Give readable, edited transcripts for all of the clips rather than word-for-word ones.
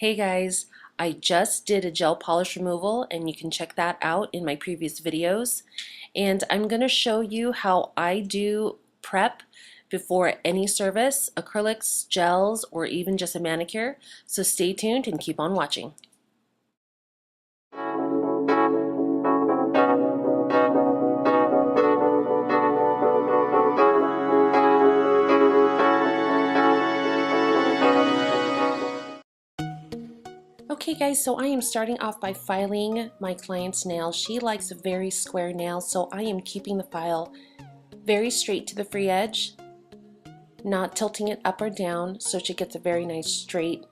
Hey guys, I just did a gel polish removal and you can check that out in my previous videos. And I'm going to show you how I do prep before any service, acrylics, gels, or even just a manicure. So stay tuned and keep on watching. Okay guys, so I am starting off by filing my client's nail. She likes a very square nail, so I am keeping the file very straight to the free edge, not tilting it up or down, so she gets a very nice straight,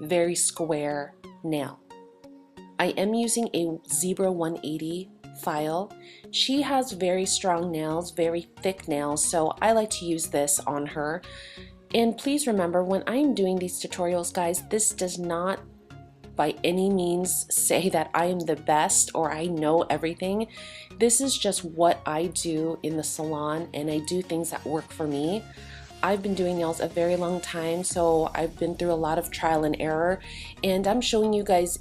very square nail. I am using a Zebra 180 file. She has very strong nails, very thick nails, so I like to use this on her. And please remember, when I'm doing these tutorials, guys, this does not by any means say that I am the best or I know everything. This is just what I do in the salon, and I do things that work for me. I've been doing nails a very long time, so I've been through a lot of trial and error, and I'm showing you guys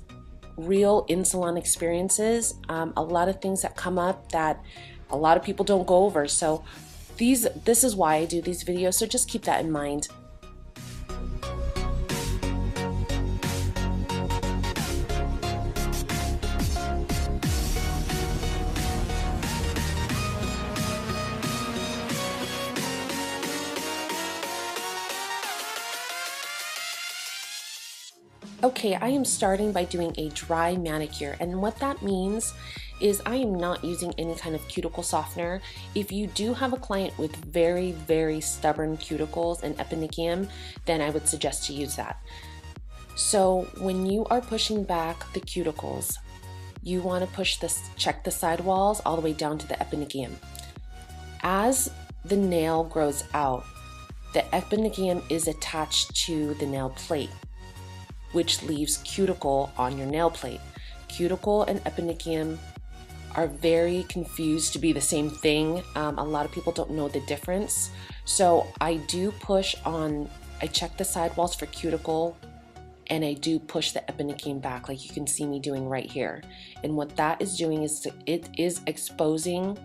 real in-salon experiences, a lot of things that come up that a lot of people don't go over. So this is why I do these videos, so just keep that in mind. Okay, I am starting by doing a dry manicure, and what that means is I am not using any kind of cuticle softener. If you do have a client with very stubborn cuticles and eponychium, then I would suggest to use that. So when you are pushing back the cuticles, you want to check the sidewalls all the way down to the eponychium. As the nail grows out, the eponychium is attached to the nail plate, which leaves cuticle on your nail plate. Cuticle and eponychium are very confused to be the same thing. A lot of people don't know the difference. So I do I check the sidewalls for cuticle, and I do push the eponychium back like you can see me doing right here. And what that is doing is it is exposing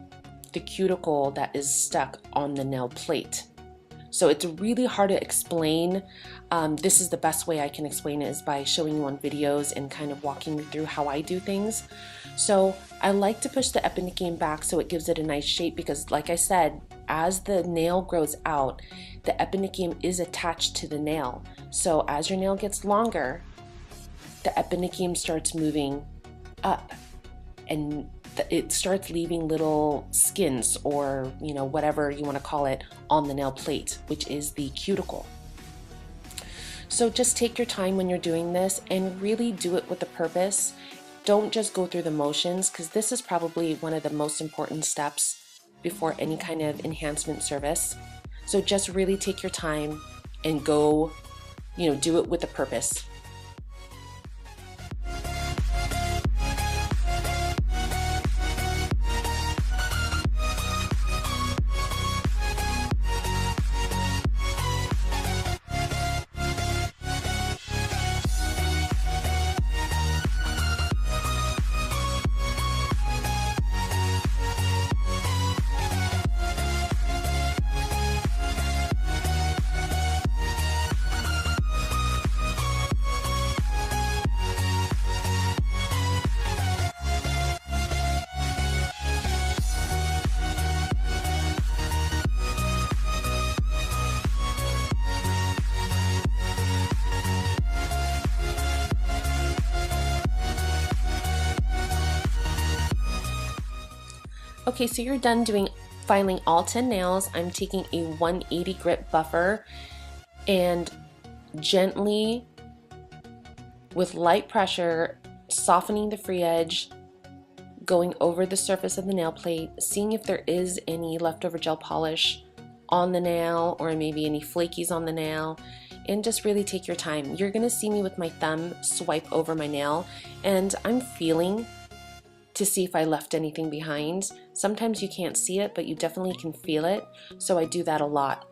the cuticle that is stuck on the nail plate. So it's really hard to explain. This is the best way I can explain it, is by showing you on videos and kind of walking you through how I do things. So I like to push the eponychium back so it gives it a nice shape, because like I said, as the nail grows out, the eponychium is attached to the nail. So as your nail gets longer, the eponychium starts moving up, and it starts leaving little skins, or whatever you want to call it, on the nail plate, which is the cuticle. So just take your time when you're doing this and really do it with a purpose. Don't just go through the motions, because this is probably one of the most important steps before any kind of enhancement service. So just really take your time and go, do it with a purpose. Okay, so you're done filing all 10 nails. I'm taking a 180 grit buffer and gently, with light pressure, softening the free edge, going over the surface of the nail plate, seeing if there is any leftover gel polish on the nail, or maybe any flakies on the nail, and just really take your time. You're gonna see me with my thumb swipe over my nail, and I'm feeling to see if I left anything behind. Sometimes you can't see it, but you definitely can feel it, so I do that a lot.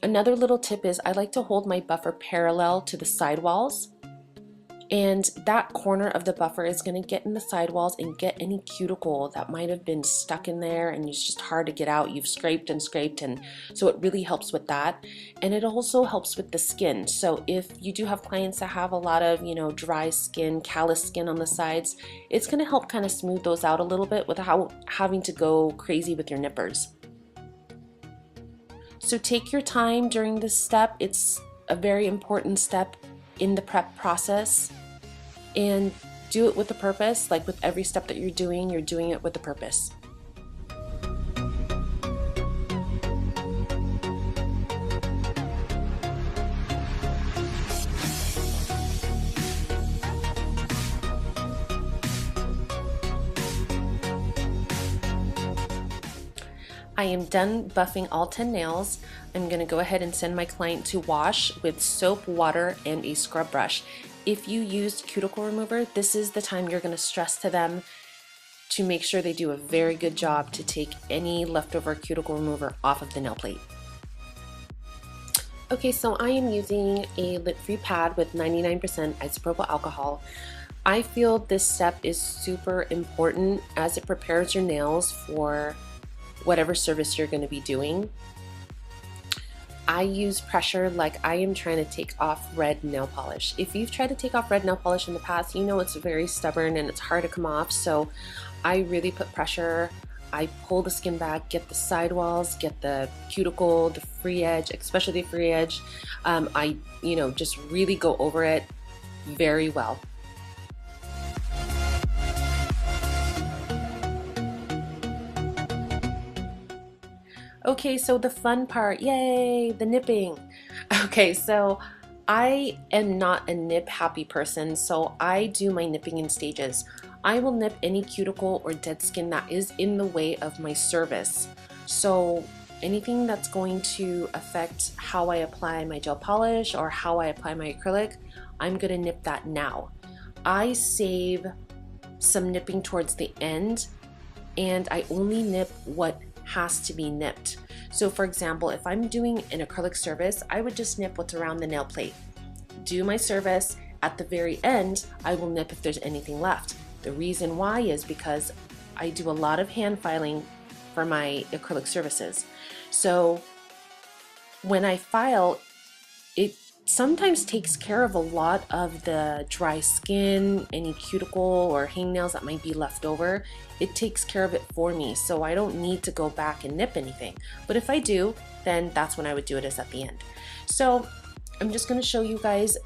Another little tip is I like to hold my buffer parallel to the sidewalls And that corner of the buffer is going to get in the sidewalls and get any cuticle that might have been stuck in there and it's just hard to get out. You've scraped and scraped, and so it really helps with that. And it also helps with the skin. So if you do have clients that have a lot of, dry skin, callous skin on the sides, it's going to help kind of smooth those out a little bit without having to go crazy with your nippers. So take your time during this step. It's a very important step in the prep process, and do it with a purpose. Like with every step that you're doing it with a purpose. I am done buffing all 10 nails. I'm going to go ahead and send my client to wash with soap, water, and a scrub brush. If you used cuticle remover, this is the time you're going to stress to them to make sure they do a very good job to take any leftover cuticle remover off of the nail plate. Okay, so I am using a lint-free pad with 99% isopropyl alcohol. I feel this step is super important as it prepares your nails for whatever service you're going to be doing. I use pressure like I am trying to take off red nail polish. If you've tried to take off red nail polish in the past, you know it's very stubborn and it's hard to come off, so I really put pressure. I pull the skin back, get the sidewalls, get the cuticle, the free edge, especially the free edge. I just really go over it very well. Okay, so the fun part, yay, the nipping. Okay, so I am not a nip happy person, so I do my nipping in stages. I will nip any cuticle or dead skin that is in the way of my service. So anything that's going to affect how I apply my gel polish or how I apply my acrylic, I'm gonna nip that now. I save some nipping towards the end, and I only nip what has to be nipped. So for example, if I'm doing an acrylic service, I would just nip what's around the nail plate. Do my service, at the very end, I will nip if there's anything left. The reason why is because I do a lot of hand filing for my acrylic services. So when I file, it sometimes takes care of a lot of the dry skin, any cuticle or hangnails that might be left over. It takes care of it for me, so I don't need to go back and nip anything. But if I do, then that's when I would do it, is at the end. So I'm just going to show you guys.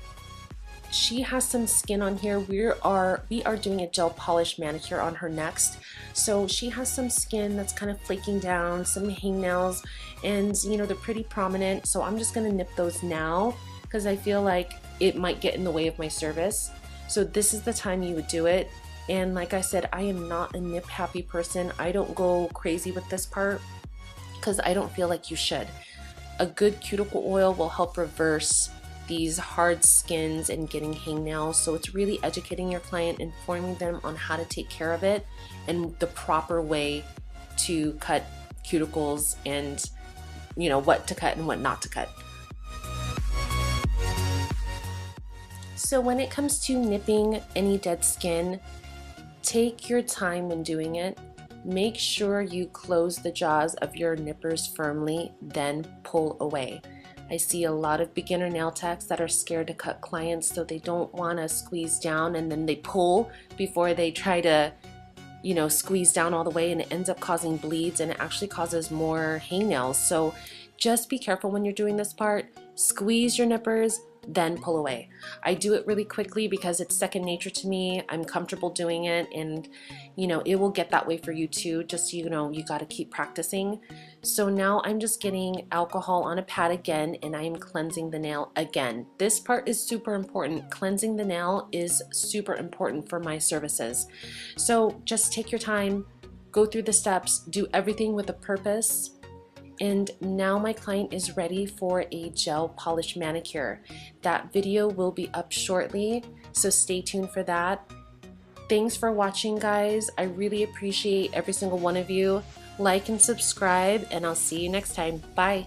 She has some skin on here. We are doing a gel polish manicure on her next. So she has some skin that's kind of flaking down, some hangnails, and they're pretty prominent. So I'm just going to nip those now, because I feel like it might get in the way of my service. So this is the time you would do it. And like I said, I am not a nip happy person. I don't go crazy with this part because I don't feel like you should. A good cuticle oil will help reverse these hard skins and getting hangnails. So it's really educating your client, informing them on how to take care of it and the proper way to cut cuticles and what to cut and what not to cut. So when it comes to nipping any dead skin, take your time when doing it. Make sure you close the jaws of your nippers firmly, then pull away. I see a lot of beginner nail techs that are scared to cut clients, so they don't want to squeeze down and then they pull before they try to, squeeze down all the way, and it ends up causing bleeds and it actually causes more hangnails. So just be careful when you're doing this part. Squeeze your nippers, then pull away. I do it really quickly because it's second nature to me. I'm comfortable doing it, and it will get that way for you too. Just you got to keep practicing. So now I'm just getting alcohol on a pad again, and I am cleansing the nail again. This part is super important. Cleansing the nail is super important for my services. So just take your time, go through the steps, do everything with a purpose. And now my client is ready for a gel polish manicure. That video will be up shortly, so stay tuned for that. Thanks for watching, guys. I really appreciate every single one of you. Like and subscribe, and I'll see you next time. Bye.